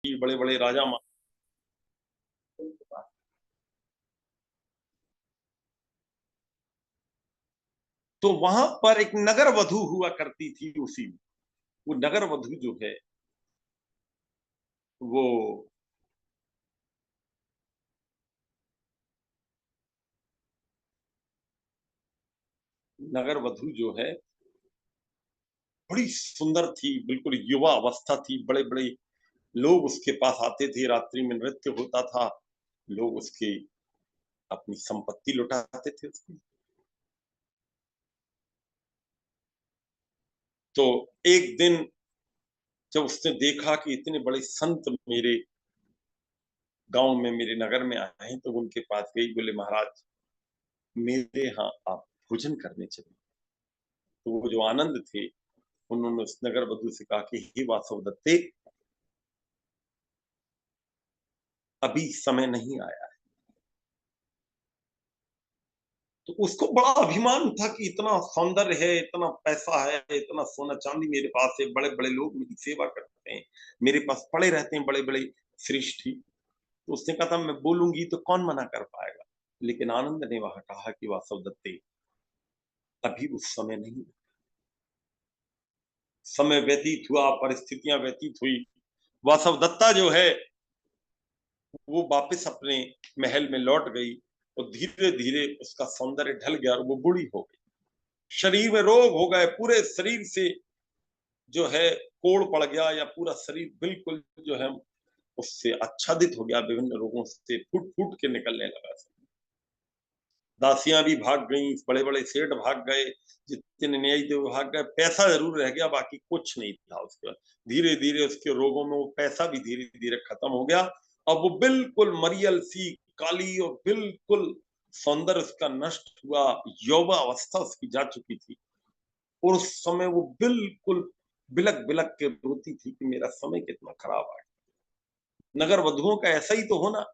बड़े बड़े राजा। तो वहां पर एक नगर वधु हुआ करती थी उसी में। वो नगर वधु जो है वो नगर वधु जो है बड़ी सुंदर थी, बिल्कुल युवा अवस्था थी। बड़े बड़े लोग उसके पास आते थे, रात्रि में नृत्य होता था, लोग उसकी अपनी संपत्ति लुटाते थे उसकी। तो एक दिन जब उसने देखा कि इतने बड़े संत मेरे गांव में, मेरे नगर में आए हैं, तो उनके पास गई, बोले महाराज मेरे यहाँ आप भोजन करने चले। तो वो जो आनंद थे, उन्होंने उस नगर वधु से कहा कि हे वासव दत्ते, अभी समय नहीं आया। तो उसको बड़ा अभिमान था कि इतना सौंदर्य है, इतना पैसा है, इतना सोना चांदी मेरे पास है, बड़े बड़े लोग मेरी सेवा करते हैं, मेरे पास पड़े रहते हैं बड़े बड़े श्रेष्ठी। तो उसने कहा था मैं बोलूंगी तो कौन मना कर पाएगा। लेकिन आनंद ने वहां कहा कि वासव दत्ते, अभी उस समय नहीं। समय व्यतीत हुआ, परिस्थितियां व्यतीत हुई, वासव दत्ता जो है वो वापस अपने महल में लौट गई, और धीरे धीरे उसका सौंदर्य ढल गया और वो बूढ़ी हो गई। शरीर में रोग हो गए, पूरे शरीर से जो है कोड़ पड़ गया, या पूरा शरीर बिल्कुल जो है उससे आच्छादित हो गया, विभिन्न रोगों से फूट फूट के निकलने लगा। दासियां भी भाग गईं, बड़े बड़े सेठ भाग गए, जितने न्यायी थे वो भाग गए, पैसा जरूर रह गया, बाकी कुछ नहीं था उसके बाद। धीरे धीरे उसके रोगों में वो पैसा भी धीरे धीरे खत्म हो गया। अब वो बिल्कुल मरियल सी काली, और बिल्कुल सौंदर्य उसका नष्ट हुआ, यौवा अवस्था उसकी जा चुकी थी। और उस समय वो बिल्कुल बिलक बिलक के रोती थी कि मेरा समय कितना खराब है। नगर वधुओं का ऐसा ही तो होना।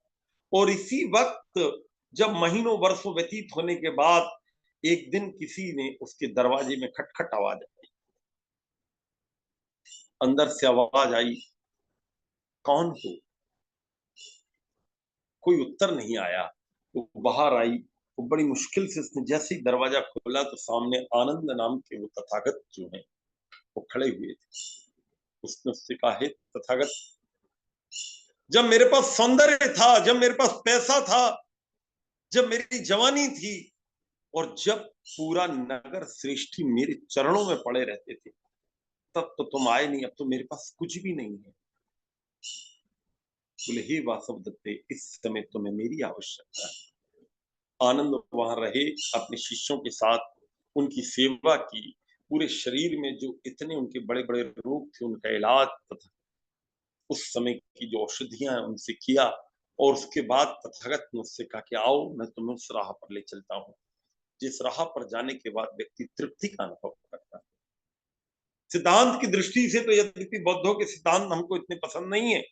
और इसी वक्त जब महीनों वर्षों व्यतीत होने के बाद एक दिन किसी ने उसके दरवाजे में खटखट आवाज आई। अंदर से आवाज आई, कौन हो? कोई उत्तर नहीं आया। वो बाहर आई, वो बड़ी मुश्किल से उसने जैसे ही दरवाजा खोला तो सामने आनंद नाम के वो तथागत जो है वो खड़े हुए थे। उसने उससे कहा, हे तथागत, जब मेरे पास सौंदर्य था, जब मेरे पास पैसा था, जब मेरी जवानी थी, और जब पूरा नगर श्रेष्ठी मेरे चरणों में पड़े रहते थे, तब तो तुम आए नहीं, अब तो मेरे पास कुछ भी नहीं है। बोले, हे वासव दत्ते, इस समय तुम्हें मेरी आवश्यकता है। आनंद वहां रहे, अपने शिष्यों के साथ उनकी सेवा की, पूरे शरीर में जो इतने उनके बड़े बड़े रोग थे उनका इलाज तथा उस समय की जो औषधियां उनसे किया। और उसके बाद तथागत ने उससे कहा कि आओ मैं तुम्हें उस राह पर ले चलता हूँ, जिस राह पर जाने के बाद व्यक्ति तृप्ति का अनुभव करता है। सिद्धांत की दृष्टि से तो यद्यपि बौद्धों के सिद्धांत हमको इतने पसंद नहीं है,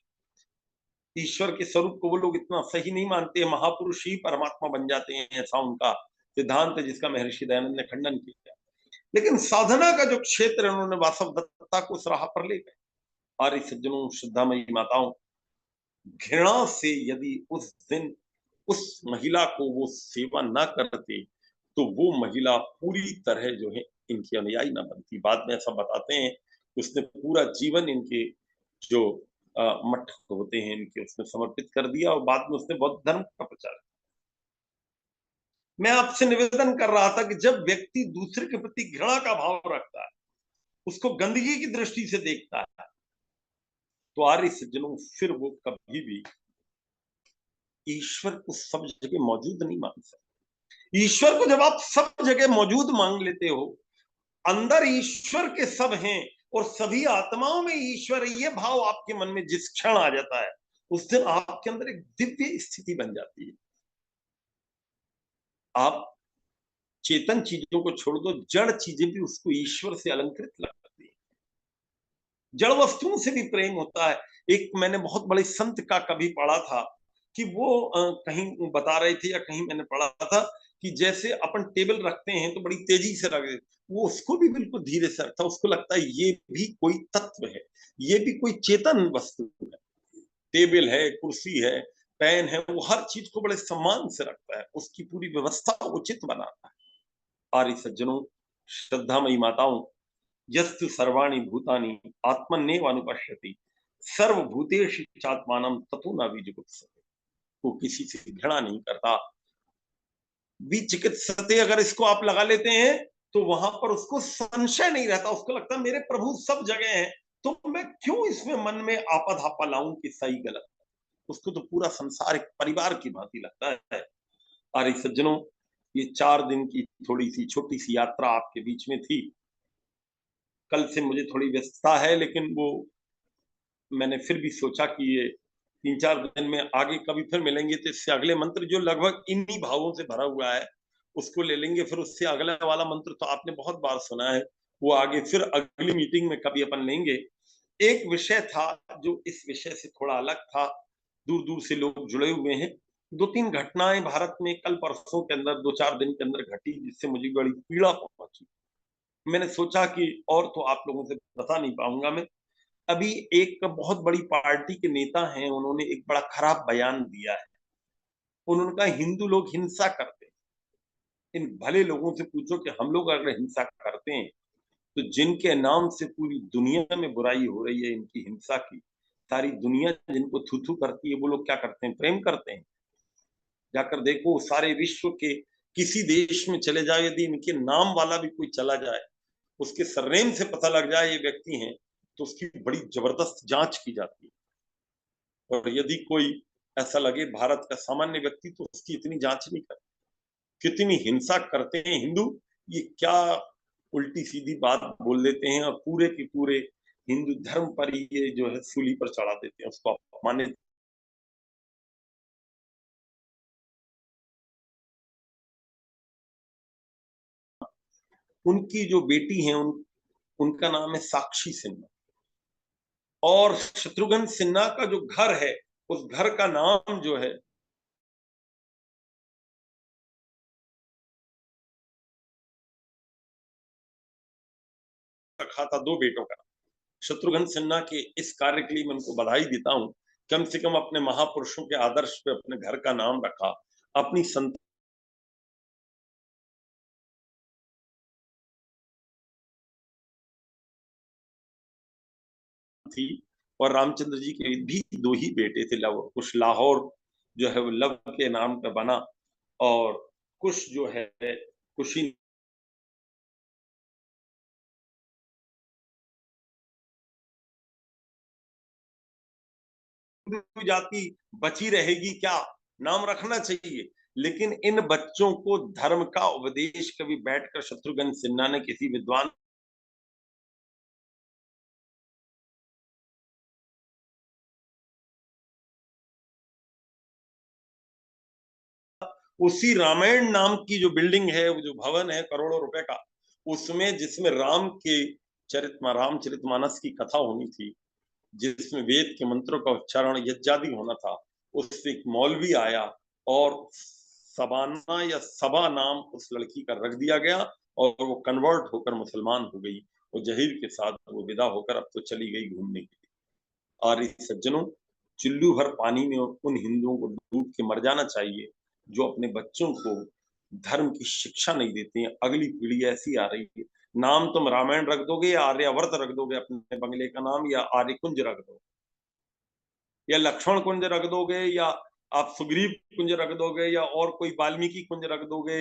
ईश्वर के स्वरूप को वो लोग इतना सही नहीं मानते हैं, महापुरुष ही परमात्मा बन जाते हैं, ऐसा उनका सिद्धांत है, जिसका महर्षि दयानंद ने खंडन किया। लेकिन साधना का जो क्षेत्र है, उन्होंने वासव दत्ता को उस राह पर ले गए। आर्य सज्जनों, श्रद्धामयी माताओं, घृणा से यदि उस दिन उस महिला को वो सेवा न करते तो वो महिला पूरी तरह जो है इनकी अनुयायी न बनती। बाद में ऐसा बताते हैं कि उसने पूरा जीवन इनके जो मठ होते हैं इनके उसने समर्पित कर दिया, और बाद में उसने बौद्ध धर्म का प्रचार। मैं आपसे निवेदन कर रहा था कि जब व्यक्ति दूसरे के प्रति घृणा का भाव रखता है, उसको गंदगी की दृष्टि से देखता है, तो आर्य सज्जनों फिर वो कभी भी ईश्वर को सब जगह मौजूद नहीं मान सकते। ईश्वर को जब आप सब जगह मौजूद मान लेते हो, अंदर ईश्वर के सब हैं और सभी आत्माओं में ईश्वर है, ये भाव आपके मन में जिस क्षण आ जाता है, उस दिन आपके अंदर एक दिव्य स्थिति बन जाती है। आप चेतन चीजों को छोड़ दो, जड़ चीजें भी उसको ईश्वर से अलंकृत लगती है। जड़ वस्तुओं से भी प्रेम होता है। एक मैंने बहुत बड़े संत का कभी पढ़ा था कि वो कहीं बता रहे थे या कहीं मैंने पढ़ा था कि जैसे अपन टेबल रखते हैं तो बड़ी तेजी से रख देते, वो उसको भी बिल्कुल धीरे से रखता, उसको लगता है ये भी कोई तत्व है, ये भी कोई चेतन वस्तु है। टेबल है, कुर्सी है, पेन है, वो हर चीज को बड़े सम्मान से रखता है, उसकी पूरी व्यवस्था उचित बनाता है। आर्य सज्जनों, श्रद्धामयी माताओं, यस्तु सर्वाणि भूतानि आत्मन्नेव अनुपश्यति सर्वभूतेषु चात्मानं ततो न विजुगुप्सते। वो किसी से घृणा नहीं करता। विचिकित्सते अगर इसको आप लगा लेते हैं तो वहां पर उसको संशय नहीं रहता, उसको लगता है मेरे प्रभु सब जगह हैं, तो मैं क्यों इसमें मन में आपाधापा लाऊं कि सही गलत। उसको तो पूरा संसार एक परिवार की भांति लगता है। अरे सज्जनों, ये 4 दिन की थोड़ी सी छोटी सी यात्रा आपके बीच में थी। कल से मुझे थोड़ी व्यस्तता है, लेकिन वो मैंने फिर भी सोचा कि ये 3-4 दिन में आगे कभी फिर मिलेंगे तो इससे अगले मंत्र जो लगभग इन्हीं भावों से भरा हुआ है उसको ले लेंगे। फिर उससे अगला वाला मंत्र तो आपने बहुत बार सुना है, वो आगे फिर अगली मीटिंग में कभी अपन लेंगे। एक विषय था जो इस विषय से थोड़ा अलग था, दूर दूर से लोग जुड़े हुए हैं। 2-3 घटनाएं भारत में कल परसों के अंदर 2-4 दिन के अंदर घटी जिससे मुझे बड़ी पीड़ा पहुंची। मैंने सोचा कि और तो आप लोगों से बता नहीं पाऊंगा मैं। अभी एक बहुत बड़ी पार्टी के नेता हैं, उन्होंने एक बड़ा खराब बयान दिया है। उन्होंने कहा हिंदू लोग हिंसा करते हैं। इन भले लोगों से पूछो कि हम लोग अगर हिंसा करते हैं तो जिनके नाम से पूरी दुनिया में बुराई हो रही है इनकी हिंसा की, सारी दुनिया जिनको थू थू करती है वो लोग क्या करते हैं? प्रेम करते हैं। जाकर देखो सारे विश्व के किसी देश में चले जाए, यदि इनके नाम वाला भी कोई चला जाए, उसके सरनेम से पता लग जाए ये व्यक्ति हैं, तो उसकी बड़ी जबरदस्त जांच की जाती है। और यदि कोई ऐसा लगे भारत का सामान्य व्यक्ति तो उसकी इतनी जांच नहीं करते। कितनी हिंसा करते हैं हिंदू, ये क्या उल्टी सीधी बात बोल देते हैं और पूरे के पूरे हिंदू धर्म पर ये जो है सूली पर चढ़ा देते हैं, उसको अपमानित। उनकी जो बेटी है उनका नाम है साक्षी सिन्हा, और शत्रुघ्न सिन्हा का जो घर है उस घर का नाम जो है रखा था 2 बेटों का। शत्रुघ्न सिन्हा के इस कार्य के लिए मैं उनको बधाई देता हूँ। कम से कम अपने महापुरुषों के आदर्श पे अपने घर का नाम रखा, अपनी संत थी। और रामचंद्र जी के भी 2 ही बेटे थे, लव कुश लाहौर जो है वो लव के नाम पे बना, और कुश जो है कुशी जाति बची रहेगी क्या, नाम रखना चाहिए। लेकिन इन बच्चों को धर्म का उपदेश कभी बैठकर शत्रुघ्न सिन्हा ने किसी विद्वान उसी रामायण नाम की जो बिल्डिंग है, वो जो भवन है करोड़ों रुपए का, उसमें जिसमें रामचरितमानस की कथा होनी थी, जिसमें वेद के मंत्रों का उच्चारण यज्ञादि होना था, उससे एक मौलवी आया और सबाना या सबा नाम उस लड़की का रख दिया गया, और वो कन्वर्ट होकर मुसलमान हो गई। और जहीर के साथ वो विदा होकर अब तो चली गई घूमने के लिए। आर्य सज्जनों, चुल्लू भर पानी में उन हिंदुओं को डूब के मर जाना चाहिए जो अपने बच्चों को धर्म की शिक्षा नहीं देते हैं। अगली पीढ़ी ऐसी आ रही है, नाम तुम रामायण रख दोगे या आर्यावर्त रख दोगे अपने बंगले का नाम, या आर्य कुंज रख दोगे, या लक्ष्मण कुंज रख दोगे, या आप सुग्रीव कुंज रख दोगे, या और कोई वाल्मीकि कुंज रख दोगे,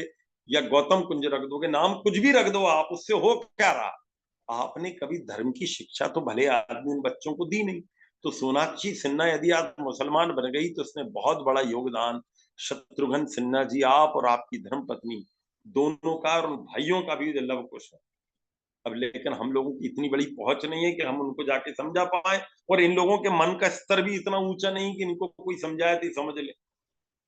या गौतम कुंज रख दोगे, नाम कुछ भी रख दो आप, उससे हो क्या रहा? आपने कभी धर्म की शिक्षा तो भले आदमी उन बच्चों को दी नहीं। तो सोनाक्षी सिन्हा यदि आज मुसलमान बन गई तो उसने बहुत बड़ा योगदान शत्रुघ्न सिन्हा जी, आप और आपकी धर्म पत्नी दोनों का, और भाइयों का भी लव कुश है। अब लेकिन हम लोगों की इतनी बड़ी पहुंच नहीं है कि हम उनको जाके समझा पाए, और इन लोगों के मन का स्तर भी इतना ऊंचा नहीं कि इनको कोई समझाए तो समझ ले।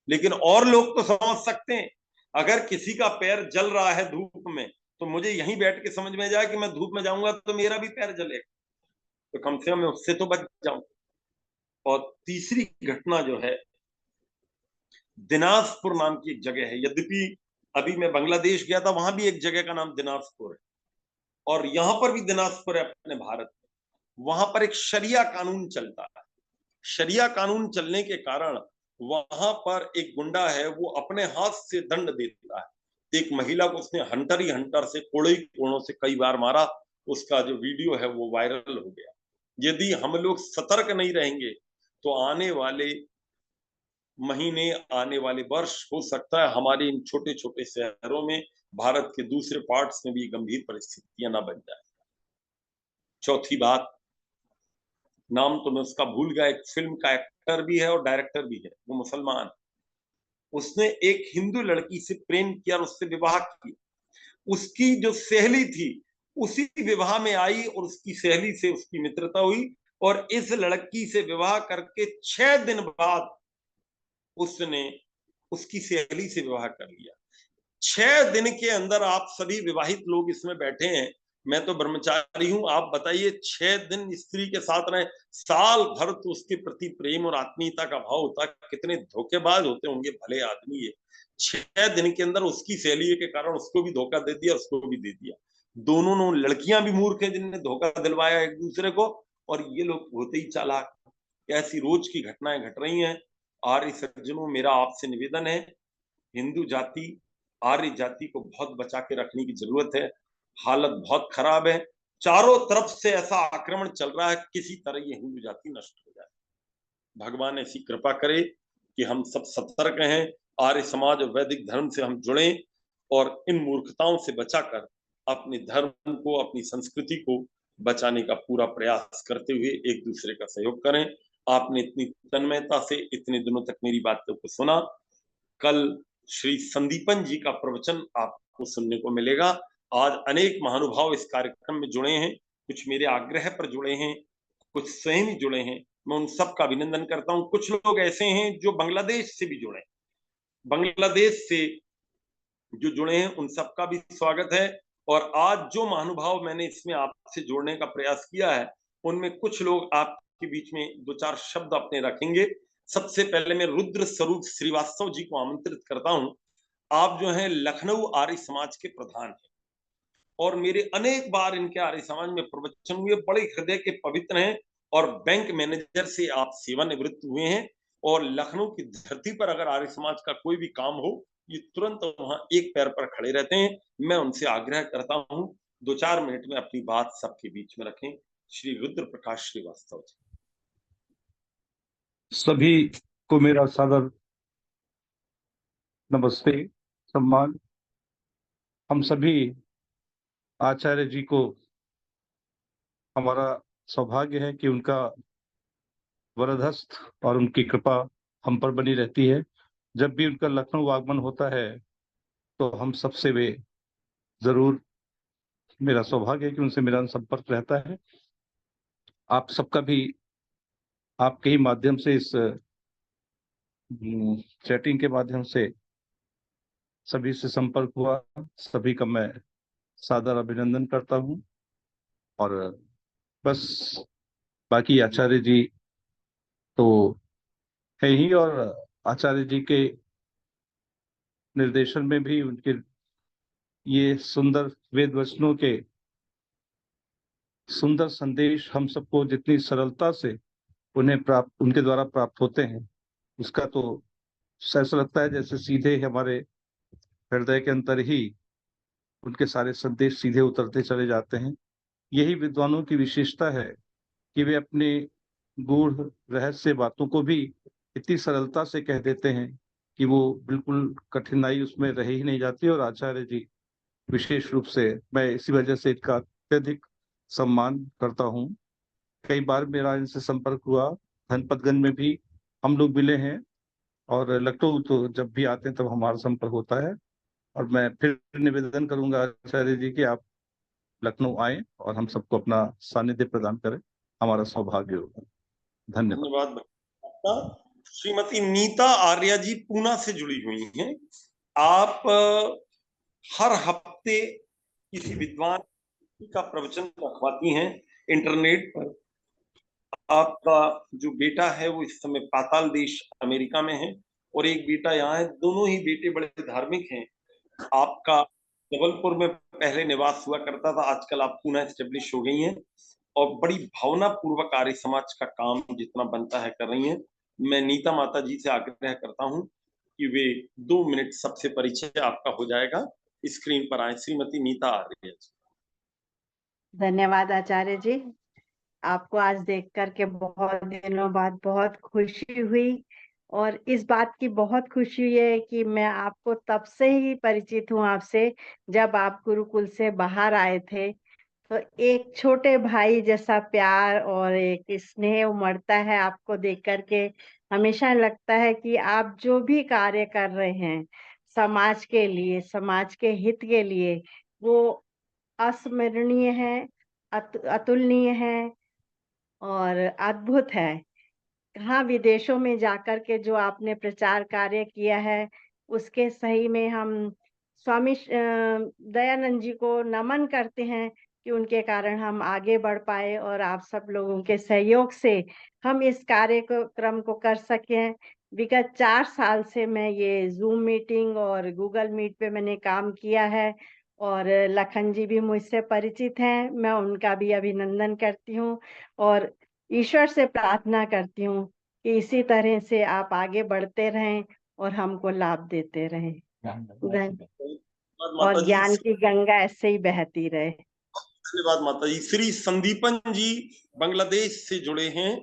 लेकिन और लोग तो समझ सकते हैं। अगर किसी का पैर जल रहा है धूप में, तो मुझे यहीं बैठ के समझ में जाए कि मैं धूप में जाऊंगा तो मेरा भी पैर जलेगा, तो कम से कम मैं उससे तो बच जाऊं। और तीसरी घटना जो है, दिनाजपुर नाम की एक जगह है। यद्यपि अभी मैं बांग्लादेश गया था, वहां भी एक जगह का नाम दिनाजपुर है, और यहां पर भी दिनाजपुर है अपने भारत में। वहां पर एक शरिया कानून चलता है। शरिया कानून चलने के कारण वहां पर एक गुंडा है, वो अपने हाथ से दंड देता है। एक महिला को उसने हंटर ही हंटर से कोड़े कोड़ों से कई बार मारा। उसका जो वीडियो है वो वायरल हो गया। यदि हम लोग सतर्क नहीं रहेंगे तो आने वाले महीने, आने वाले वर्ष, हो सकता है हमारे इन छोटे छोटे शहरों में, भारत के दूसरे पार्ट्स में भी गंभीर परिस्थितियां ना बन जाए। चौथी बात, नाम तो मैं उसका भूल गया, एक फिल्म का एक्टर भी है और डायरेक्टर भी है, वो मुसलमान। उसने एक हिंदू लड़की से प्रेम किया और उससे विवाह किया। उसकी जो सहेली थी उसी विवाह में आई और उसकी सहेली से उसकी मित्रता हुई, और इस लड़की से विवाह करके 6 दिन बाद उसने उसकी सहेली से विवाह कर लिया। 6 दिन के अंदर आप सभी विवाहित लोग इसमें बैठे हैं, मैं तो ब्रह्मचारी हूं, आप बताइए 6 दिन स्त्री के साथ रहे, साल भर तो उसके प्रति प्रेम और आत्मीयता का भाव होता, कितने धोखेबाज होते होंगे भले आदमी ये। 6 दिन के अंदर उसकी सहेली के कारण उसको भी धोखा दे दिया, उसको भी दे दिया। दोनों लड़कियां भी मूर्ख हैं जिनने धोखा दिलवाया एक दूसरे को, और ये लोग होते ही चालाक। ऐसी रोज की घटनाएं घट रही हैं। आर्य सज्जनों, मेरा आपसे निवेदन है, हिंदू जाति, आर्य जाति को बहुत बचा के रखने की जरूरत है। हालत बहुत खराब है, चारों तरफ से ऐसा आक्रमण चल रहा है, किसी तरह ये हिंदू जाति नष्ट हो जाए। भगवान ऐसी कृपा करे कि हम सब सतर्क हैं, आर्य समाज और वैदिक धर्म से हम जुड़े और इन मूर्खताओं से बचाकर अपने धर्म को, अपनी संस्कृति को बचाने का पूरा प्रयास करते हुए एक दूसरे का सहयोग करें। आपने इतनी तन्मयता से इतने दिनों तक मेरी बातों को सुना। कल श्री संदीपन जी का प्रवचन आपको सुनने को मिलेगा। आज अनेक महानुभाव इस कार्यक्रम में जुड़े हैं, कुछ मेरे आग्रह पर जुड़े हैं, कुछ स्वयं ही जुड़े हैं। मैं उन सबका अभिनंदन करता हूं। कुछ लोग ऐसे हैं जो बांग्लादेश से भी जुड़े, बांग्लादेश से जो जुड़े हैं उन सबका भी स्वागत है। और आज जो महानुभाव मैंने इसमें आपसे जोड़ने का प्रयास किया है, उनमें कुछ लोग आपके बीच में दो चार शब्द अपने रखेंगे। सबसे पहले मैं रुद्र स्वरूप श्रीवास्तव जी को आमंत्रित करता हूं। आप जो हैं लखनऊ आर्य समाज के प्रधान हैं और मेरे अनेक बार इनके आर्य समाज में प्रवचन हुए, बड़े हृदय के पवित्र हैं और बैंक मैनेजर से आप सेवानिवृत्त हुए हैं। और लखनऊ की धरती पर अगर आर्य समाज का कोई भी काम हो, ये तुरंत वहां एक पैर पर खड़े रहते हैं। मैं उनसे आग्रह करता हूं, 2-4 मिनट में अपनी बात सबके बीच में रखें। श्री रुद्र प्रकाश श्रीवास्तव जी। सभी को मेरा सादर नमस्ते, सम्मान। हम सभी आचार्य जी को, हमारा सौभाग्य है कि उनका वरदहस्त और उनकी कृपा हम पर बनी रहती है। जब भी उनका लखनऊ आगमन होता है तो हम सबसे वे जरूर, मेरा सौभाग्य है कि उनसे मेरा संपर्क रहता है। आप सबका भी आपके ही माध्यम से, इस चैटिंग के माध्यम से सभी से संपर्क हुआ। सभी का मैं सादर अभिनंदन करता हूँ। और बस बाकी आचार्य जी तो है ही, और आचार्य जी के निर्देशन में भी उनके ये सुंदर वेद वचनों के सुंदर संदेश हम सबको जितनी सरलता से उनके द्वारा प्राप्त होते हैं, उसका तो ऐसा लगता है जैसे सीधे हमारे हृदय के अंदर ही उनके सारे संदेश सीधे उतरते चले जाते हैं। यही विद्वानों की विशेषता है कि वे अपने गूढ़ रहस्य बातों को भी इतनी सरलता से कह देते हैं कि वो बिल्कुल कठिनाई उसमें रह ही नहीं जाती। और आचार्य जी विशेष रूप से, मैं इसी वजह से इनका अत्यधिक सम्मान करता हूँ। कई बार मेरा इनसे संपर्क हुआ, धनपतगंज में भी हम लोग मिले हैं, और लखनऊ तो जब भी आते हैं तब हमारा संपर्क होता है। और मैं फिर निवेदन करूंगा आचार्य जी कि आप लखनऊ आए और हम सबको अपना सानिध्य प्रदान करें, हमारा सौभाग्य होगा। धन्यवाद। धन्यवाद। श्रीमती नीता आर्या जी पूना से जुड़ी हुई हैं। आप हर हफ्ते किसी विद्वान का प्रवचन रखवाती हैं इंटरनेट पर। आपका जो बेटा है वो इस समय पाताल देश अमेरिका में है और एक बेटा यहाँ है। दोनों ही बेटे बड़े धार्मिक हैं। आपका जबलपुर में पहले निवास हुआ करता था, आजकल आप पुनः एस्टेब्लिश हो गई हैं। और बड़ी भावना पूर्वक आर्य समाज का काम जितना बनता है कर रही हैं। मैं नीता माता जी से आग्रह करता हूं कि वे 2 मिनट सबसे परिचय आपका हो जाएगा, स्क्रीन पर आए। श्रीमती नीता आर्य जी। धन्यवाद आचार्य जी। आपको आज देख करके बहुत दिनों बाद बहुत खुशी हुई, और इस बात की बहुत खुशी है कि मैं आपको तब से ही परिचित हूँ आपसे, जब आप गुरुकुल से बाहर आए थे। तो एक छोटे भाई जैसा प्यार और एक स्नेह उमड़ता है आपको देख करके। हमेशा लगता है कि आप जो भी कार्य कर रहे हैं समाज के लिए, समाज के हित के लिए, वो अस्मरणीय है, अतुलनीय है और अद्भुत है। हाँ, विदेशों में जाकर के जो आपने प्रचार कार्य किया है, उसके सही में हम स्वामी दयानंद जी को नमन करते हैं कि उनके कारण हम आगे बढ़ पाए, और आप सब लोगों के सहयोग से हम इस कार्यक्रम को कर सके। विगत 4 साल से मैं ये जूम मीटिंग और गूगल मीट पे मैंने काम किया है, और लखन जी भी मुझसे परिचित हैं। मैं उनका भी अभिनंदन करती हूँ और ईश्वर से प्रार्थना करती हूँ कि इसी तरह से आप आगे बढ़ते रहें और हमको लाभ देते रहें। माता और जी। ज्ञान की गंगा ऐसे ही बहती रहे। धन्यवाद माता जी। श्री संदीपन जी बांग्लादेश से जुड़े हैं।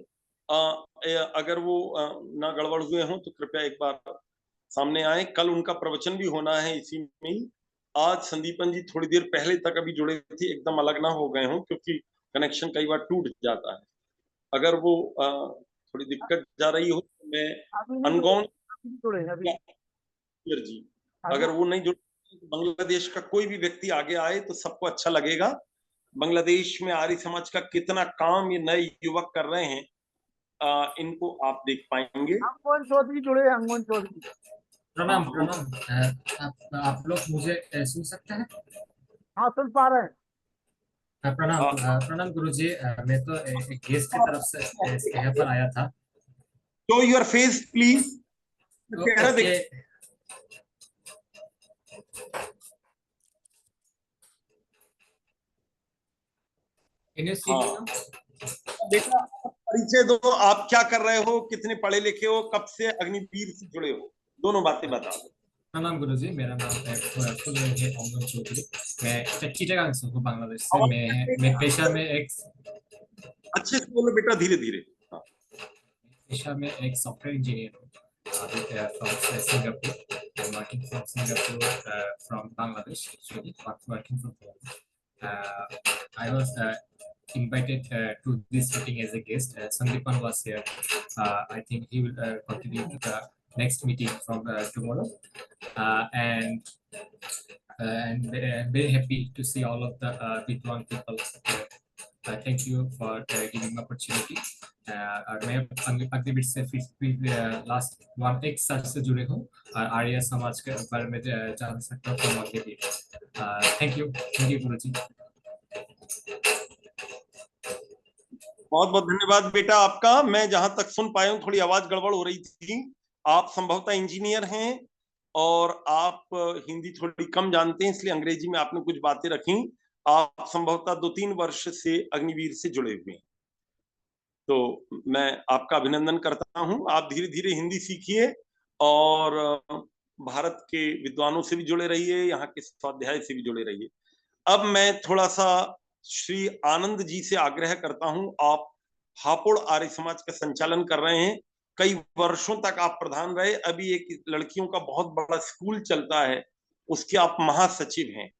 अगर वो ना गड़बड़ हुए हों तो कृपया एक बार सामने आए। कल उनका प्रवचन भी होना है इसी में ही। आज संदीपन जी थोड़ी देर पहले तक अभी जुड़े थे, एकदम अलग ना हो गए हों, क्योंकि कनेक्शन कई बार टूट जाता है। अगर वो थोड़ी दिक्कत जा रही हो तो मैं अनगौन जी, अगर वो नहीं जुड़े, बांग्लादेश का कोई भी व्यक्ति आगे आए तो सबको अच्छा लगेगा। बांग्लादेश में आर्य समाज का कितना काम ये नए युवक कर रहे हैं, इनको आप देख पाएंगे। अंगन चौधरी जुड़े, अंगन चौधरी। प्रणाम प्रणाम। आप लोग मुझे सुन सकते हैं? हाँ, सुन पा रहे हैं। प्रणाम प्रणाम गुरुजी। मैं तो एक गेस्ट की तरफ से यहाँ पर आया था। Show your face please. चेहरा ओके। देख। हाँ। बेटा परिचय दो, आप क्या कर रहे हो, कितने पढ़े लिखे हो, कब से अग्निवीर से जुड़े हो, दोनों बातें बता दो। प्रणाम गुरुजी, मेरा नाम है अंगन चौधरी। मैं चिटागांग से हूँ, बांग्लादेश से। मैं पेशा में एक अच्छे से बोलो बेटा, धीरे धीरे। पेशा में एक सॉफ्टवेयर इंजीनियर हूँ। From Singapore. I'm working from Singapore, from Bangladesh, actually, working from home. I was invited to this meeting as a guest. Sandipan was here. I think he will contribute to the next meeting from tomorrow. And very happy to see all of the Vidwan people here. Thank you for giving me opportunity. और मैं अग्निवीर से फिर last 1 साल से जुड़े हूँ और आर्य समाज के बारे में जान सकता हूँ मौके दिए। थैंक यू गुरुजी। बहुत बहुत धन्यवाद बेटा आपका। मैं जहां तक सुन पाया हूँ, थोड़ी आवाज गड़बड़ हो रही थी। आप संभवतः इंजीनियर हैं और आप हिंदी थोड़ी कम जानते हैं, इसलिए अंग्रेजी में आपने कुछ बातें रखी। आप संभवतः 2-3 वर्ष से अग्निवीर से जुड़े हुए हैं, तो मैं आपका अभिनंदन करता हूं। आप धीरे धीरे हिंदी सीखिए और भारत के विद्वानों से भी जुड़े रहिए, यहाँ के स्वाध्याय से भी जुड़े रहिए। अब मैं थोड़ा सा श्री आनंद जी से आग्रह करता हूं। आप हापुड़ आर्य समाज का संचालन कर रहे हैं, कई वर्षों तक आप प्रधान रहे। अभी एक लड़कियों का बहुत बड़ा स्कूल चलता है, उसके आप महासचिव हैं।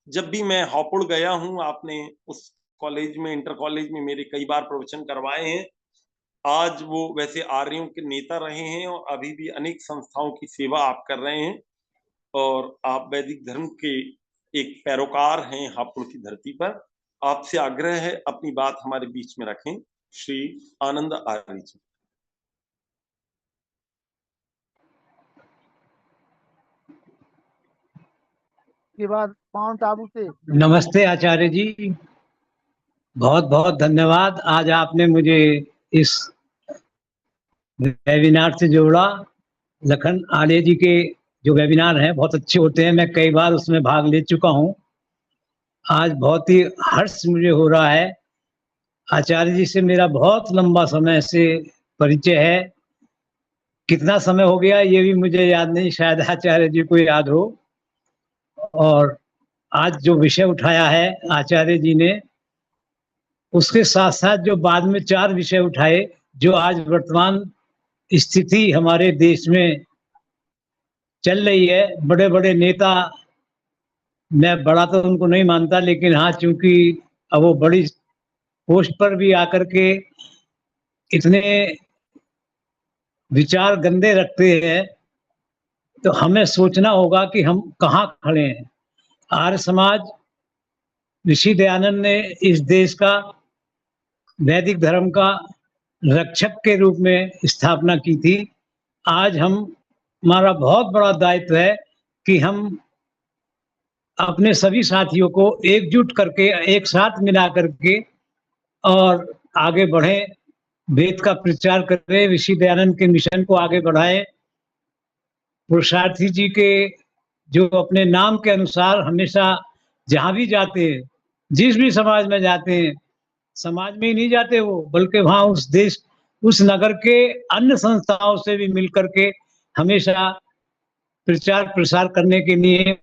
जब भी मैं हापुड़ गया हूं, आपने उस कॉलेज में, इंटर कॉलेज में मेरे कई बार प्रवचन करवाए हैं। आज वो वैसे आर्यों के नेता रहे हैं और अभी भी अनेक संस्थाओं की सेवा आप कर रहे हैं, और आप वैदिक धर्म के एक पैरोकार हैं हापुड़ की धरती पर। आपसे आग्रह है अपनी बात हमारे बीच में रखें। श्री आनंद आर्य जी। के बाद माउंट आबू से। नमस्ते आचार्य जी, बहुत बहुत धन्यवाद। आज आपने मुझे इस वेबिनार से जोड़ा। लखन आर्य जी के जो वेबिनार हैं बहुत अच्छे होते हैं, मैं कई बार उसमें भाग ले चुका हूं। आज बहुत ही हर्ष मुझे हो रहा है आचार्य जी से मेरा बहुत लंबा समय से परिचय है। कितना समय हो गया ये भी मुझे याद नहीं, शायद आचार्य जी को याद हो। और आज जो विषय उठाया है आचार्य जी ने, उसके साथ साथ जो बाद में 4 विषय उठाए, जो आज वर्तमान स्थिति हमारे देश में चल रही है। बड़े बड़े नेता, मैं बड़ा तो उनको नहीं मानता, लेकिन हाँ, चूंकि अब वो बड़ी पोस्ट पर भी आकर के इतने विचार गंदे रखते हैं, तो हमें सोचना होगा कि हम कहाँ खड़े हैं। आर्य समाज, ऋषि दयानंद ने इस देश का वैदिक धर्म का रक्षक के रूप में स्थापना की थी। आज हमारा बहुत बड़ा दायित्व है कि हम अपने सभी साथियों को एकजुट करके, एक साथ मिला करके और आगे बढ़े, वेद का प्रचार करें, ऋषि दयानंद के मिशन को आगे बढ़ाएं। पुरुषार्थी जी के जो अपने नाम के अनुसार हमेशा जहां भी जाते हैं, जिस भी समाज में जाते हैं, समाज में ही नहीं जाते वो, बल्कि वहां उस देश, उस नगर के अन्य संस्थाओं से भी मिल करके हमेशा प्रचार प्रसार करने के लिए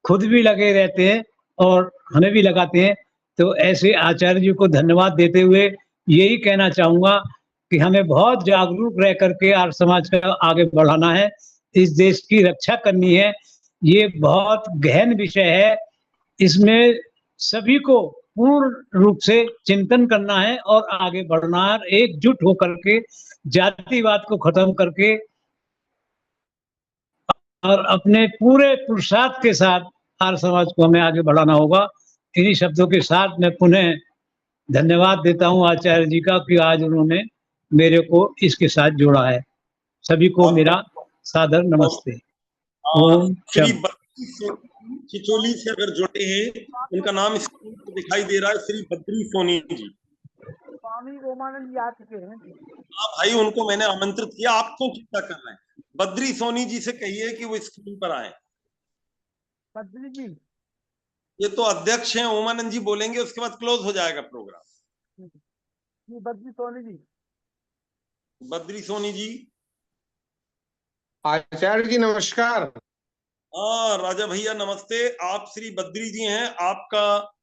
खुद भी लगे रहते हैं और हमें भी लगाते हैं। तो ऐसे आचार्य जी को धन्यवाद देते हुए यही कहना चाहूंगा कि हमें बहुत जागरूक रह करके आर्य समाज का आगे बढ़ाना है, इस देश की रक्षा करनी है। ये बहुत गहन विषय है, इसमें सभी को पूर्ण रूप से चिंतन करना है और आगे बढ़ना है, एकजुट होकर के जातिवाद को खत्म करके और अपने पूरे पुरुषार्थ के साथ आर्य समाज को हमें आगे बढ़ाना होगा। इन्हीं शब्दों के साथ मैं पुनः धन्यवाद देता हूं आचार्य जी का कि आज उन्होंने मेरे को इसके साथ जोड़ा है। सभी को मेरा सादर नमस्ते। ओम श्री शम। चिचोली से अगर जुड़े हैं, उनका नाम स्क्रीन पर दिखाई दे रहा है, श्री बद्री सोनी जी। स्वामी ओमानंद जी आ चुके हैं। हाँ भाई, उनको मैंने आमंत्रित किया, आप क्यों चिंता कर रहे हैं? बद्री सोनी जी से कहिए कि वो स्क्रीन पर आए। बद्री जी, ये तो अध्यक्ष हैं, ओमानंद जी बोलेंगे, उसके बाद क्लोज हो जाएगा प्रोग्राम। जी बद्री सोनी जी। बद्री सोनी जी। आचार्य जी नमस्कार। हाँ राजा भैया नमस्ते। आप श्री बद्री जी हैं, आपका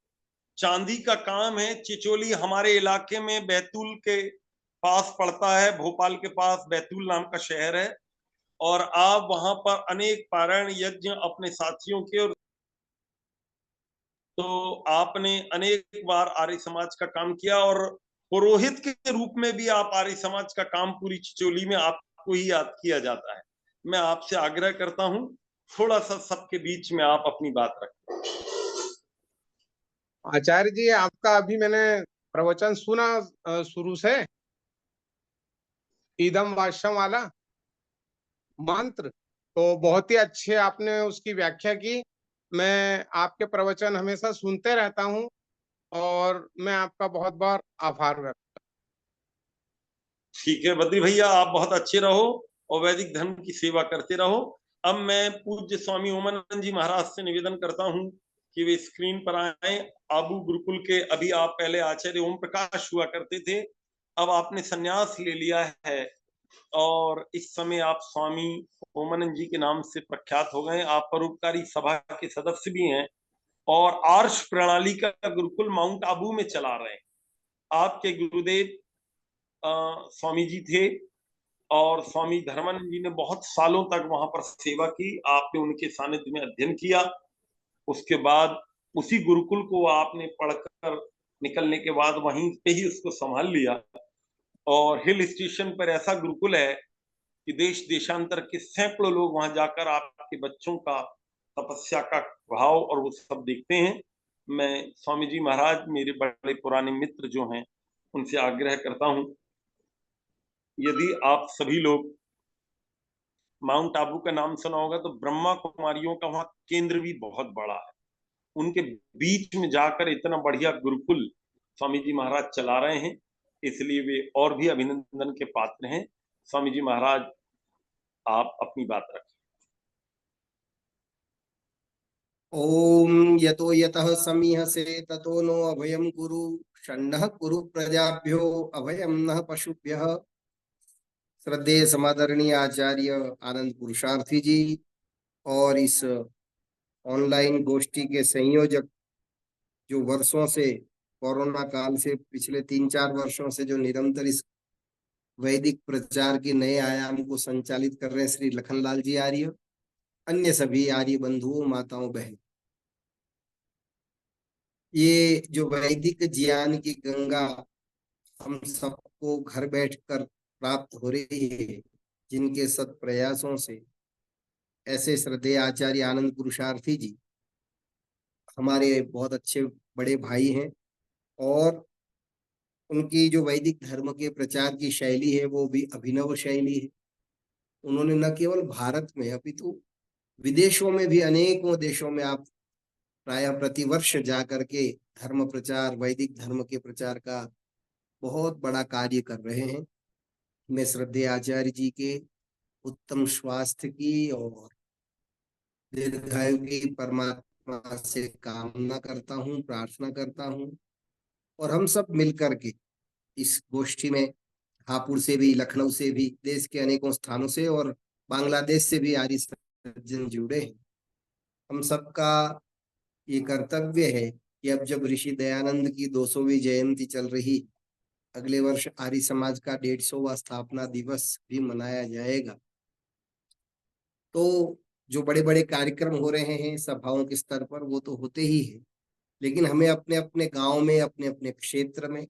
चांदी का काम है। चिचोली हमारे इलाके में बैतूल के पास पड़ता है, भोपाल के पास बैतूल नाम का शहर है, और आप वहां पर अनेक पारायण यज्ञ अपने साथियों के, और तो आपने अनेक बार आर्य समाज का काम किया, और पुरोहित के रूप में भी आप आर्य समाज का काम, पूरी चिचोली में आपको ही याद किया जाता है। मैं आपसे आग्रह करता हूं, थोड़ा सा सबके बीच में आप अपनी बात रखें। आचार्य जी, आपका अभी मैंने प्रवचन सुना शुरू से, इदम वाष्यम वाला मंत्र, तो बहुत ही अच्छे आपने उसकी व्याख्या की। मैं आपके प्रवचन हमेशा सुनते रहता हूँ और मैं आपका बहुत बहुत आभार व्यक्त। ठीक है बद्री भैया, आप बहुत अच्छे रहो और वैदिक धर्म की सेवा करते रहो। अब मैं पूज्य स्वामी ओमानंद जी महाराज से निवेदन करता हूं कि वे स्क्रीन पर आए। आबू गुरुकुल के अभी आप पहले आचार्य ओम प्रकाश हुआ करते थे, अब आपने संन्यास ले लिया है और इस समय आप स्वामी ओमानंद जी के नाम से प्रख्यात हो गए। आप परोपकारी सभा के सदस्य भी हैं और आर्ष प्रणाली का गुरुकुल माउंट आबू में चला रहे हैं। आपके गुरुदेव स्वामी जी थे और स्वामी धर्मानंद जी ने बहुत सालों तक वहां पर सेवा की। आपने उनके सानिध्य में अध्ययन किया, उसके बाद उसी गुरुकुल को आपने पढ़कर निकलने के बाद वहीं पे ही उसको संभाल लिया। और हिल स्टेशन पर ऐसा गुरुकुल है कि देश देशांतर के सैकड़ों लोग वहां जाकर आपके बच्चों का तपस्या का भाव और वो सब देखते हैं। मैं स्वामी जी महाराज, मेरे बड़े पुराने मित्र जो हैं, उनसे आग्रह करता हूं, यदि आप सभी लोग माउंट आबू का नाम सुना होगा तो ब्रह्मा कुमारियों का वहां केंद्र भी बहुत बड़ा है। उनके बीच में जाकर इतना बढ़िया गुरुकुल स्वामी जी महाराज चला रहे हैं, इसलिए वे और भी अभिनंदन के पात्र हैं। स्वामी जी महाराज, आप अपनी बात रखें। ओम यतो यतः समीहसे ततो नो अभयं कुरु। षण्णः कुरु प्रजाभ्यो अभयं नः पशुभ्यः। श्रद्धेय समादरणीय आचार्य आनंद पुरुषार्थी जी और इस ऑनलाइन गोष्ठी के संयोजक, जो वर्षों से कोरोना काल से पिछले 3-4 वर्षों से जो निरंतर इस वैदिक प्रचार के नए आयाम को संचालित कर रहे हैं, श्री लखनलाल जी आर्य, अन्य सभी आर्य बंधुओं, माताओं, बहन, ये जो वैदिक ज्ञान की गंगा हम सबको घर बैठकर प्राप्त हो रही है, जिनके सत प्रयासों से ऐसे श्रद्धेय आचार्य आनंद पुरुषार्थी जी हमारे बहुत अच्छे बड़े भाई हैं, और उनकी जो वैदिक धर्म के प्रचार की शैली है वो भी अभिनव शैली है। उन्होंने न केवल भारत में अपितु विदेशों में भी, अनेकों देशों में आप प्रायः प्रतिवर्ष जाकर के धर्म प्रचार, वैदिक धर्म के प्रचार का बहुत बड़ा कार्य कर रहे हैं। मैं श्रद्धेय आचार्य जी के उत्तम स्वास्थ्य की और दीर्घायु की परमात्मा से कामना करता हूँ, प्रार्थना करता हूँ, और हम सब मिलकर के इस गोष्ठी में हापुड़ से भी, लखनऊ से भी, देश के अनेकों स्थानों से और बांग्लादेश से भी आर्य सज्जन जुड़े हैं। हम सबका ये कर्तव्य है कि अब जब ऋषि दयानंद की 200वीं जयंती चल रही, अगले वर्ष आर्य समाज का 150वां स्थापना दिवस भी मनाया जाएगा, तो जो बड़े बड़े कार्यक्रम हो रहे हैं सभाओं के स्तर पर, वो तो होते ही है, लेकिन हमें अपने अपने गांव में, अपने अपने क्षेत्र में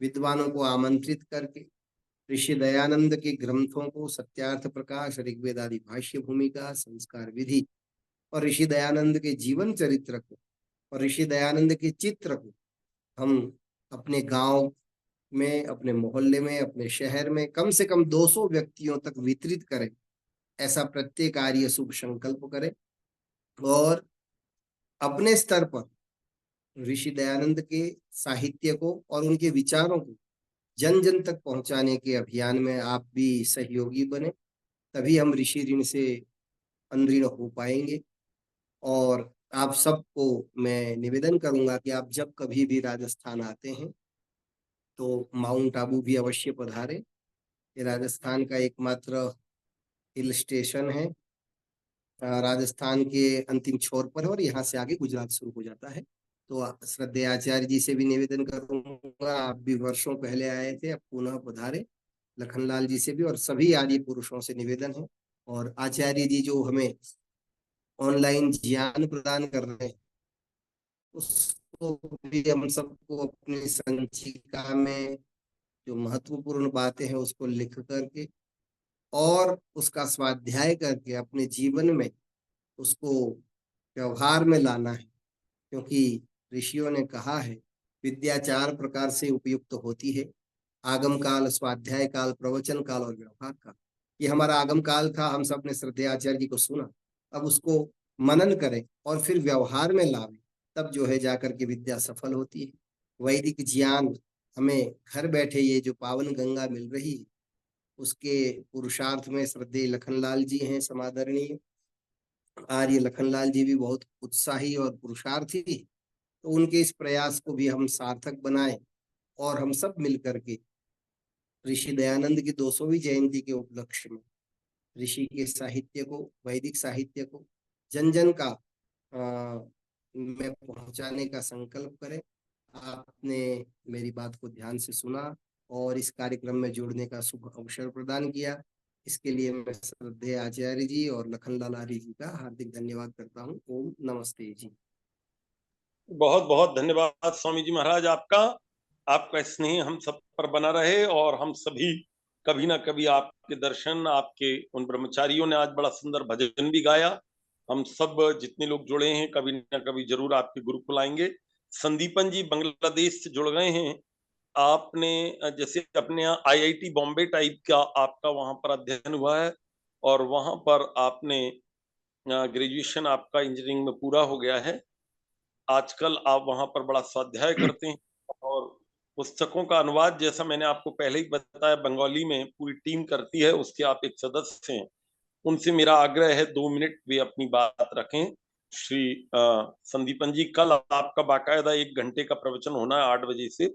विद्वानों को आमंत्रित करके ऋषि दयानंद के ग्रंथों को, सत्यार्थ प्रकाश, ऋग्वेद आदि भाष्य भूमिका, संस्कार विधि, और ऋषि दयानंद के जीवन चरित्र को और ऋषि दयानंद के चित्र को हम अपने गांव में, अपने मोहल्ले में, अपने शहर में कम से कम 200 व्यक्तियों तक वितरित करें, ऐसा प्रत्येक आर्य शुभ संकल्प करें, और अपने स्तर पर ऋषि दयानंद के साहित्य को और उनके विचारों को जन जन तक पहुंचाने के अभियान में आप भी सहयोगी बने, तभी हम ऋषि ऋण से अनऋण हो पाएंगे। और आप सबको मैं निवेदन करूंगा कि आप जब कभी भी राजस्थान आते हैं तो माउंट आबू भी अवश्य पधारें। ये राजस्थान का एकमात्र हिल स्टेशन है, राजस्थान के अंतिम छोर पर है, और यहाँ से आगे गुजरात शुरू हो जाता है। तो श्रद्धेय आचार्य जी से भी निवेदन करूंगा, आप भी वर्षों पहले आए थे, अब पुनः पधारे। लखनलाल जी से भी और सभी आर्य पुरुषों से निवेदन है, और आचार्य जी जो हमें ऑनलाइन ज्ञान प्रदान कर रहे हैं, उसको भी हम सबको अपनी संचिका में जो महत्वपूर्ण बातें हैं उसको लिख करके और उसका स्वाध्याय करके अपने जीवन में उसको व्यवहार में लाना है, क्योंकि ऋषियों ने कहा है विद्या 4 प्रकार से उपयुक्त होती है, आगम काल, स्वाध्याय काल, प्रवचन काल और व्यवहार काल। ये हमारा आगम काल था, हम सब ने श्रद्धेय आचार्य जी को सुना, अब उसको मनन करें और फिर व्यवहार में लावें, तब जो है जाकर के विद्या सफल होती है। वैदिक ज्ञान हमें घर बैठे ये जो पावन गंगा मिल रही है, उसके पुरुषार्थ में श्रद्धेय लखनलाल जी हैं समादरणीय आर्य लखनलाल जी भी बहुत उत्साही और पुरुषार्थी, तो उनके इस प्रयास को भी हम सार्थक बनाएं और हम सब मिलकर के ऋषि दयानंद की 200वीं जयंती के उपलक्ष्य में ऋषि के साहित्य को, वैदिक साहित्य को जन जन का में पहुंचाने का संकल्प करें। आपने मेरी बात को ध्यान से सुना और इस कार्यक्रम में जुड़ने का शुभ अवसर प्रदान किया, इसके लिए मैं श्रद्धेय आचार्य जी और लखनलाल आर्य जी का हार्दिक धन्यवाद करता हूँ। ओम नमस्ते जी। बहुत बहुत धन्यवाद स्वामी जी महाराज आपका। आपका स्नेह हम सब पर बना रहे और हम सभी कभी ना कभी आपके दर्शन, आपके उन ब्रह्मचारियों ने आज बड़ा सुंदर भजन भी गाया, हम सब जितने लोग जुड़े हैं कभी ना कभी जरूर आपके गुरुकुल आएंगे। संदीपन जी बांग्लादेश से जुड़ गए हैं, आपने जैसे अपने यहाँ IIT बॉम्बे टाइप का आपका वहां पर अध्ययन हुआ है और वहां पर आपने ग्रेजुएशन आपका इंजीनियरिंग में पूरा हो गया है, आजकल आप वहां पर बड़ा स्वाध्याय करते हैं और पुस्तकों का अनुवाद, जैसा मैंने आपको पहले ही बताया, बंगाली में पूरी टीम करती है, उसके आप एक सदस्य हैं। उनसे मेरा आग्रह है 2 मिनट वे अपनी बात रखें श्री संदीपन जी, कल आपका बाकायदा 1 घंटे का प्रवचन होना है 8 बजे से।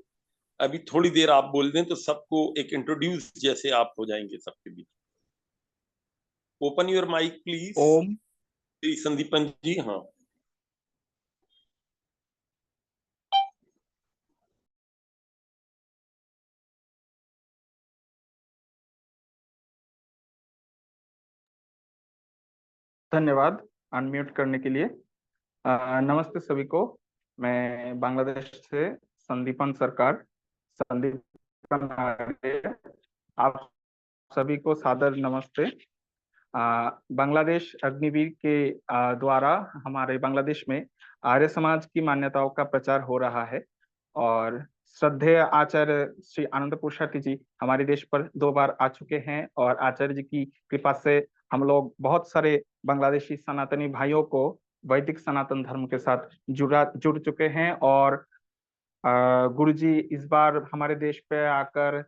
अभी थोड़ी देर आप बोल दें तो सबको एक इंट्रोड्यूस जैसे आप हो जाएंगे सबके बीच। Open your mic please. Om. Shri Sandipan ji. हाँ, धन्यवाद अनम्यूट करने के लिए। नमस्ते सभी को। मैं बांग्लादेश से संदीपन सरकार, संदीपन आर्य, आप सभी को सादर नमस्ते। बांग्लादेश अग्निवीर के द्वारा हमारे बांग्लादेश में आर्य समाज की मान्यताओं का प्रचार हो रहा है और श्रद्धेय आचार्य श्री आनंद पुरुषार्थी जी हमारे देश पर 2 बार आ चुके हैं और आचार्य जी की कृपा से हम लोग बहुत सारे बांग्लादेशी सनातनी भाइयों को वैदिक सनातन धर्म के साथ जुड़ चुके हैं। और गुरुजी इस बार हमारे देश पे आकर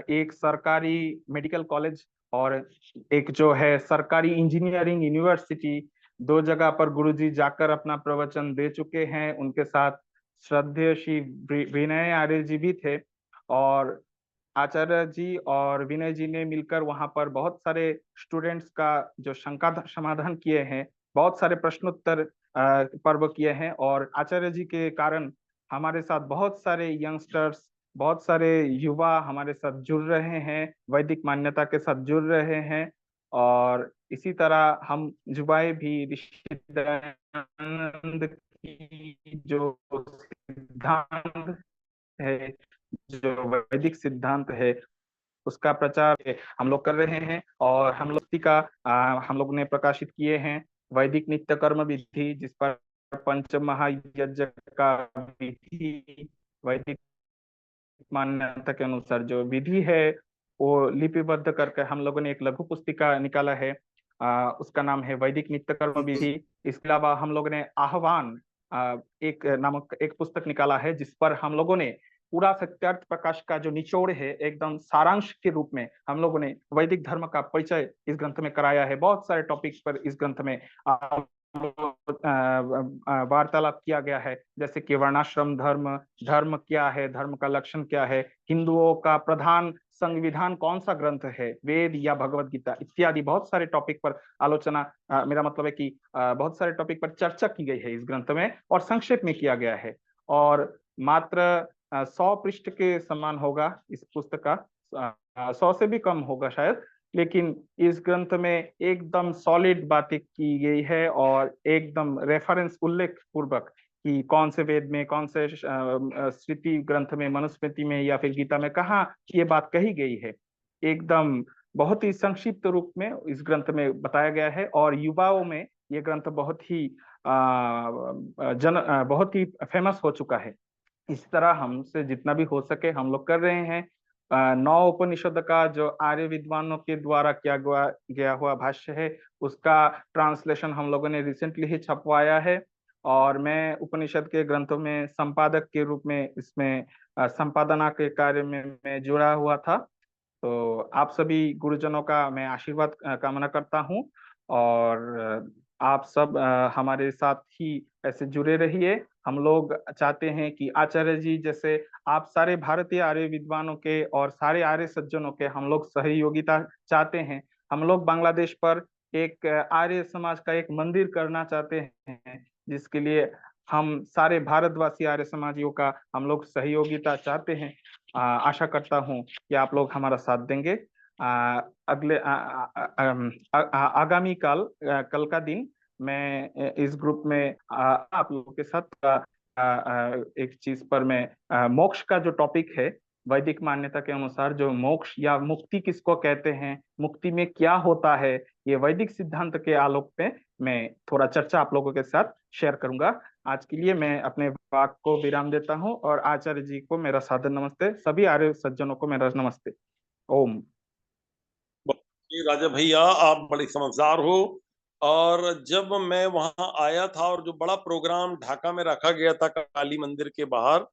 एक सरकारी मेडिकल कॉलेज और एक जो है सरकारी इंजीनियरिंग यूनिवर्सिटी, 2 जगह पर गुरुजी जाकर अपना प्रवचन दे चुके हैं। उनके साथ श्रद्धेय श्री विनय आर्य जी भी थे और आचार्य जी और विनय जी ने मिलकर वहां पर बहुत सारे स्टूडेंट्स का जो शंका समाधान किए हैं, बहुत सारे प्रश्नोत्तर पर्व किए हैं और आचार्य जी के कारण हमारे साथ बहुत सारे यंगस्टर्स, बहुत सारे युवा हमारे साथ जुड़ रहे हैं, वैदिक मान्यता के साथ जुड़ रहे हैं। और इसी तरह हम जुबाई भी ऋषि दयानंद की जो सिद्धांत है, जो वैदिक सिद्धांत है, उसका प्रचार हम लोग कर रहे हैं। और हम लोग का हम लोग ने प्रकाशित किए हैं वैदिक नित्य कर्म विधि, जिस पर पंच महायज्ञ का विधि वैदिक मान्यता के अनुसार जो विधि है वो लिपिबद्ध करके हम लोगों ने एक लघु पुस्तिका निकाला है। उसका नाम है वैदिक नित्य कर्म विधि। इसके अलावा हम लोगों ने आह्वान एक नामक एक पुस्तक निकाला है, जिस पर हम लोगों ने पूरा सत्यार्थ प्रकाश का जो निचोड़ है एकदम सारांश के रूप में हम लोगों ने वैदिक धर्म का परिचय इस ग्रंथ में कराया है। बहुत सारे टॉपिक्स पर इस ग्रंथ में वार्तालाप किया गया है, जैसे कि वर्णाश्रम धर्म, धर्म क्या है, धर्म का लक्षण क्या है, हिंदुओं का प्रधान संविधान कौन सा ग्रंथ है, वेद या भगवत गीता इत्यादि बहुत सारे टॉपिक पर आलोचना, मेरा मतलब है कि बहुत सारे टॉपिक पर चर्चा की गई है इस ग्रंथ में और संक्षेप में किया गया है। और मात्र 100 पृष्ठ के समान होगा इस पुस्तक का, 100 से भी कम होगा शायद, लेकिन इस ग्रंथ में एकदम सॉलिड बातें की गई है और एकदम रेफरेंस उल्लेख पूर्वक कि कौन से वेद में, कौन से स्मृति ग्रंथ में, मनुस्मृति में या फिर गीता में कहाँ ये बात कही गई है, एकदम बहुत ही संक्षिप्त रूप में इस ग्रंथ में बताया गया है। और युवाओं में ये ग्रंथ बहुत ही बहुत ही फेमस हो चुका है। इस तरह हमसे जितना भी हो सके हम लोग कर रहे हैं। 9 उपनिषद का जो आर्य विद्वानों के द्वारा किया गया हुआ भाष्य है, उसका ट्रांसलेशन हम लोगों ने रिसेंटली ही छपवाया है और मैं उपनिषद के ग्रंथों में संपादक के रूप में इसमें संपादना के कार्य में मैं जुड़ा हुआ था। तो आप सभी गुरुजनों का मैं आशीर्वाद कामना करता हूँ और आप सब हमारे साथ ही ऐसे जुड़े रहिए। हम लोग चाहते हैं कि आचार्य जी जैसे आप सारे भारतीय आर्य विद्वानों के और सारे आर्य सज्जनों के हम लोग सहयोगिता चाहते हैं। हम लोग बांग्लादेश पर एक आर्य समाज का एक मंदिर करना चाहते हैं, जिसके लिए हम सारे भारतवासी आर्य समाजियों का हम लोग सहयोगिता चाहते हैं। आशा करता हूं कि आप लोग हमारा साथ देंगे। अगले आगामी कल का दिन मैं इस ग्रुप में आप लोगों के साथ एक चीज पर मैं मोक्ष का जो टॉपिक है, वैदिक मान्यता के अनुसार जो मोक्ष या मुक्ति किसको कहते हैं, मुक्ति में क्या होता है, ये वैदिक सिद्धांत के आलोक पे मैं थोड़ा चर्चा आप लोगों के साथ शेयर करूंगा। आज के लिए मैं अपने वाक को विराम देता हूं और आचार्य जी को मेरा सादर नमस्ते, सभी आर्य सज्जनों को मेरा नमस्ते। ओम। राजा भैया, आप बड़े समझदार हो। और जब मैं वहां आया था और जो बड़ा प्रोग्राम ढाका में रखा गया था काली मंदिर के बाहर,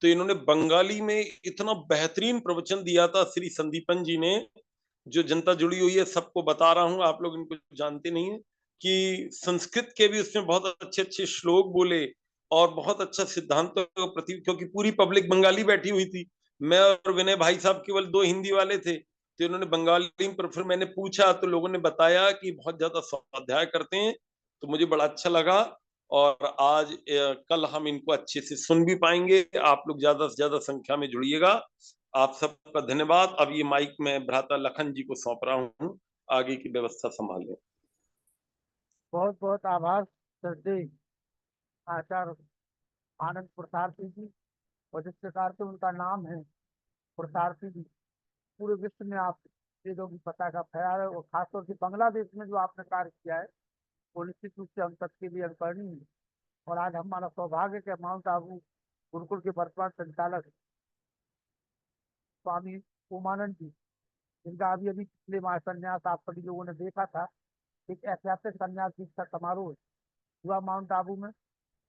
तो इन्होंने बंगाली में इतना बेहतरीन प्रवचन दिया था श्री संदीपन जी ने। जो जनता जुड़ी हुई है सबको बता रहा हूं, आप लोग इनको जानते नहीं है। कि संस्कृत के भी उसमें बहुत अच्छे अच्छे श्लोक बोले और बहुत अच्छा सिद्धांतों के प्रति, क्योंकि पूरी पब्लिक बंगाली बैठी हुई थी। मैं और विनय भाई साहब केवल 2 हिंदी वाले थे, तो उन्होंने बंगाली में, पर फिर मैंने पूछा तो लोगों ने बताया कि बहुत ज्यादा स्वाध्याय करते हैं, तो मुझे बड़ा अच्छा लगा। और आज कल हम इनको अच्छे से सुन भी पाएंगे। आप लोग ज्यादा से ज्यादा संख्या में जुड़िएगा। आप सबका धन्यवाद। अब ये माइक मैं भ्राता लखन जी को सौंप रहा हूँ, आगे की व्यवस्था संभालें। बहुत बहुत आभार श्रद्धेय आचार्य आनंद पुरुषार्थी जी। और जिस प्रकार से उनका नाम है पुरुषार्थी जी, पूरे विश्व में आप वेदों की पताका फहरा रहे हो। और खासतौर से बांग्लादेश में जो आपने कार्य किया है वो निश्चित रूप से हम सबके लिए अनुकरणीय है। और आज हमारा सौभाग्य कि माउंट आबू गुरुकुल के वर्तमान संचालक स्वामी उमानंद जी, जिनका अभी अभी पिछले माह संन्यास आप सभी लोगों ने देखा था, एक ऐतिहासिक संन्यास दीक्षा समारोह हुआ माउंट आबू में।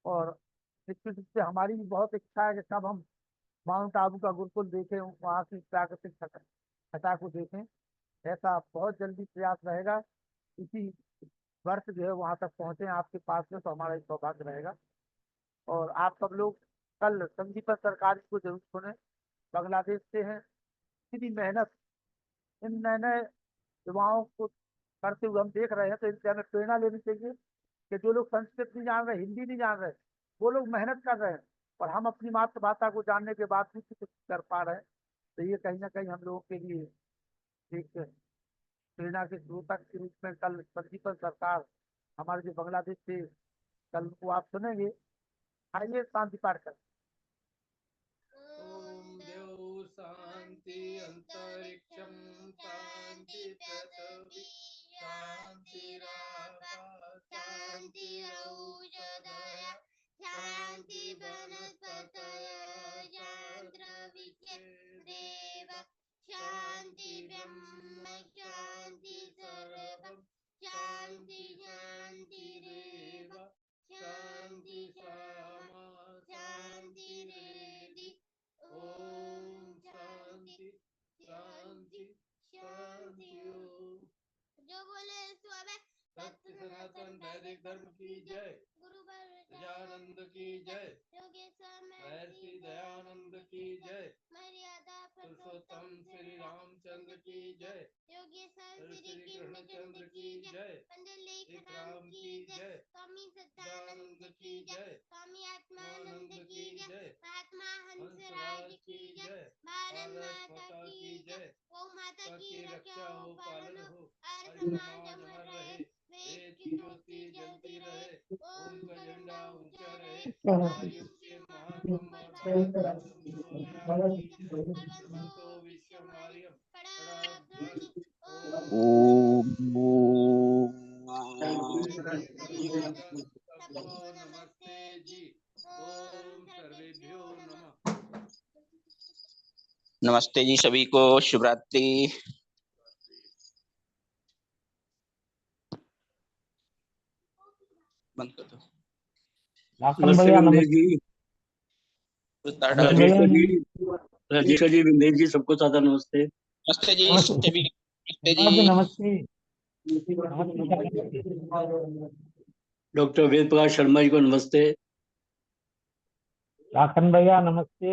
और निश्चित रूप से हमारी भी बहुत इच्छा है कि कब हम माउंट आबू का गुरुकुल देखें, वहाँ की प्राकृतिक छटा को देखें। ऐसा बहुत जल्दी प्रयास रहेगा। इसी वर्ष जो है वहाँ तक पहुँचे आपके पास में, तो हमारा सौभाग्य रहेगा। और आप सब लोग कल संदीपक सरकार को जरूर सुने, बांग्लादेश से हैं। इतनी मेहनत इन नए नए युवाओं को करते हुए हम देख रहे हैं, तो इनसे हमें प्रेरणा लेनी चाहिए कि जो लोग संस्कृत नहीं जान रहे, हिंदी नहीं जान रहे, वो लोग मेहनत कर रहे हैं और हम अपनी मातृभाषा को जानने के बाद भी कुछ कर पा रहे हैं। तो ये कहीं ना कहीं हम लोगों के लिए एक प्रेरणा के स्रोतक के रूप में कल संदीपन सरकार हमारे जो बांग्लादेश से, कल को आप सुनेंगे। आइए शांति पाठ करें। ओम देव शांति अंतरिक्षम शांति पृथ्वी शांतिराकाश शांतिरौषधय शांति वनस्पतय शांतिर्विश्वेदेव शांति ब्रह्म शांति सर्वं शांति शांतिरेव शांति क्षमा शांतिरेधि ओम शांति शांति शांति ओम। जो बोले सुबह सत्य सनातन वैदिक धर्म की जय, गुरु दयानंद की जय, योगेश्वर महर्षि दयानंद की जय, मर्यादा पुरुषोत्तम श्री रामचंद्र की जय, योगेश्वर श्री कृष्णचंद्र की जय, पंडित लेखराम की जय, स्वामी सच्चिदानंद की जय, स्वामी आत्मानंद की जय, महात्मा हंसराज की जय, भारत माता की जय, गौ माता की रक्षा हो पालन हो, आर्य समाज अमर रहे, वेद की ज्योति जलती रहे, ओम का झंडा ऊंचा रहे, आयुष के महासंवर्धन सर्वंतो विश्वमार्यम पराध्वनि सबको नमस्ते जी। ओम सर्वेभ्यो नमः। नमस्ते जी सभी को, शुभ रात्रि। बंद कर दो। नमस्ते विंदेश जी, राजेश जी विंदेश जी, सबको सादर नमस्ते। नमस्ते जी सभी, नमस्ते जी। नमस्ते। डॉक्टर वेद प्रकाश शर्मा जी को नमस्ते। लाखन भैया नमस्ते।